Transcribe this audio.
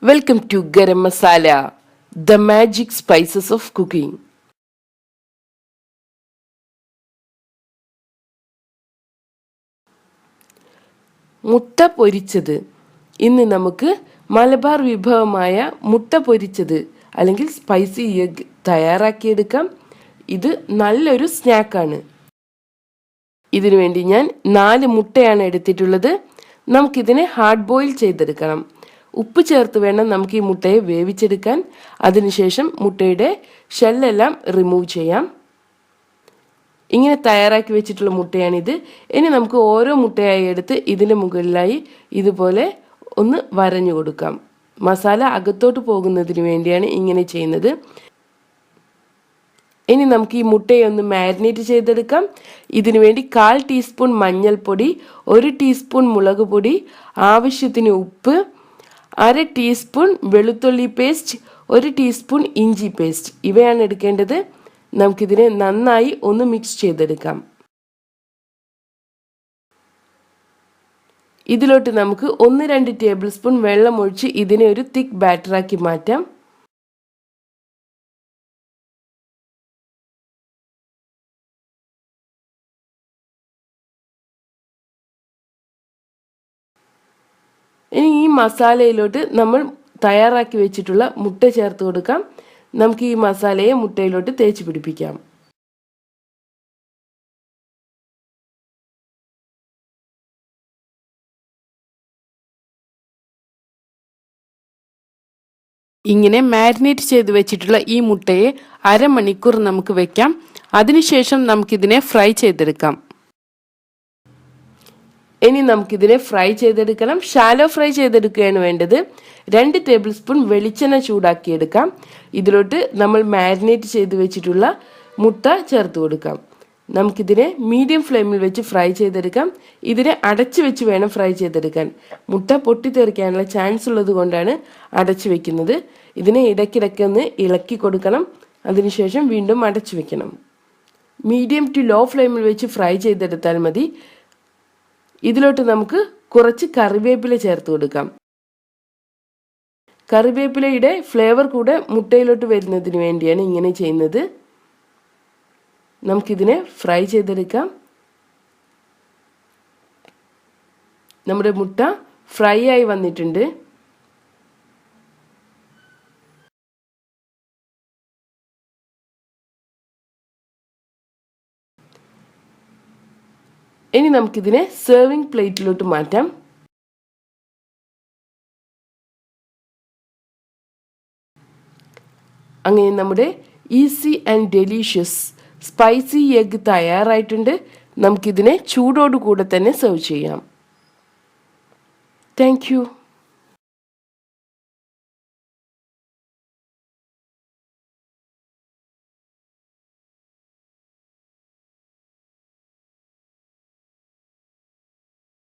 Welcome to Garam Masala, the magic spices of cooking. മുട്ട പൊരിച്ചത്. ഇന്ന് നമുക്ക് മലബാർ വിഭവമായ മുട്ട പൊരിച്ചത് അല്ലെങ്കിൽ സ്പൈസി എഗ് തയ്യാറാക്കിയെടുക്കാം. ഇത് നല്ലൊരു സ്നാക്കാണ്. ഇതിനു വേണ്ടി ഞാൻ 4 മുട്ടയാണ് എടുത്തിട്ടുള്ളത്. നമുക്കിതിനെ ഹാർഡ് ബോയിൽ ചെയ്തെടുക്കണം. ഉപ്പ് ചേർത്ത് വേണം നമുക്ക് ഈ മുട്ടയെ വേവിച്ചെടുക്കാൻ. അതിനുശേഷം മുട്ടയുടെ ഷെല്ലെല്ലാം റിമൂവ് ചെയ്യാം. ഇങ്ങനെ തയ്യാറാക്കി വെച്ചിട്ടുള്ള മുട്ടയാണിത്. ഇനി നമുക്ക് ഓരോ മുട്ടയായി എടുത്ത് ഇതിന് മുകളിലായി ഇതുപോലെ ഒന്ന് വരഞ്ഞു കൊടുക്കാം. മസാല അകത്തോട്ട് പോകുന്നതിന് വേണ്ടിയാണ് ഇങ്ങനെ ചെയ്യുന്നത്. ഇനി നമുക്ക് ഈ മുട്ടയെ ഒന്ന് മാരിനേറ്റ് ചെയ്തെടുക്കാം. ഇതിനു വേണ്ടി 1/4 ടീസ്പൂൺ മഞ്ഞൾപ്പൊടി, 1 ടീസ്പൂൺ മുളക് പൊടി, ആവശ്യത്തിന് ഉപ്പ്, 1/2 ടീസ്പൂൺ വെളുത്തുള്ളി പേസ്റ്റ്, 1 ടീസ്പൂൺ ഇഞ്ചി പേസ്റ്റ് ഇവയാണ് എടുക്കേണ്ടത്. നമുക്കിതിനെ നന്നായി ഒന്ന് മിക്സ് ചെയ്തെടുക്കാം. ഇതിലോട്ട് നമുക്ക് 1-2 ടേബിൾ സ്പൂൺ വെള്ളം ഒഴിച്ച് ഇതിനെ ഒരു തിക്ക് ബാറ്ററാക്കി മാറ്റാം. ഇനി ഈ മസാലയിലോട്ട് നമ്മൾ തയ്യാറാക്കി വെച്ചിട്ടുള്ള മുട്ട ചേർത്ത് കൊടുക്കാം. നമുക്ക് ഈ മസാലയെ മുട്ടയിലോട്ട് തേച്ച് പിടിപ്പിക്കാം. ഇങ്ങനെ മാരിനേറ്റ് ചെയ്ത് വെച്ചിട്ടുള്ള ഈ മുട്ടയെ 1/2 മണിക്കൂർ നമുക്ക് വെക്കാം. അതിനുശേഷം നമുക്കിതിനെ ഫ്രൈ ചെയ്തെടുക്കാം. ഇനി നമുക്കിതിനെ ഫ്രൈ ചെയ്തെടുക്കണം. ഷാലോ ഫ്രൈ ചെയ്തെടുക്കുകയാണ് വേണ്ടത്. 2 ടേബിൾ സ്പൂൺ വെളിച്ചെണ്ണ ചൂടാക്കിയെടുക്കാം. ഇതിലോട്ട് നമ്മൾ മാരിനേറ്റ് ചെയ്ത് വെച്ചിട്ടുള്ള മുട്ട ചേർത്ത് കൊടുക്കാം. നമുക്കിതിനെ മീഡിയം ഫ്ലെയിമിൽ വെച്ച് ഫ്രൈ ചെയ്തെടുക്കാം. ഇതിനെ അടച്ചു വെച്ച് വേണം ഫ്രൈ ചെയ്തെടുക്കാൻ. മുട്ട പൊട്ടിത്തെറിക്കാനുള്ള ചാൻസ് ഉള്ളത് കൊണ്ടാണ് അടച്ചു വെക്കുന്നത്. ഇതിനെ ഇടയ്ക്കിടയ്ക്കൊന്ന് ഇളക്കി കൊടുക്കണം. അതിനുശേഷം വീണ്ടും അടച്ചു വെക്കണം. മീഡിയം ടു ലോ ഫ്ലെയിമിൽ വെച്ച് ഫ്രൈ ചെയ്തെടുത്താൽ മതി. ഇതിലോട്ട് നമുക്ക് കുറച്ച് കറിവേപ്പില ചേർത്ത് കൊടുക്കാം. കറിവേപ്പിലയുടെ ഫ്ലേവർ കൂടെ മുട്ടയിലോട്ട് വരുന്നതിന് വേണ്ടിയാണ് ഇങ്ങനെ ചെയ്യുന്നത്. നമുക്കിതിനെ ഫ്രൈ ചെയ്തെടുക്കാം. നമ്മുടെ മുട്ട ഫ്രൈ ആയി വന്നിട്ടുണ്ട്. ഇനി നമുക്കിതിനെ സെർവിങ് പ്ലേറ്റിലോട്ട് മാറ്റാം. അങ്ങനെ നമ്മുടെ easy and delicious spicy egg തയ്യാറായിട്ടുണ്ട്. നമുക്കിതിനെ ചൂടോടുകൂടെ തന്നെ സെർവ് ചെയ്യാം. Thank you.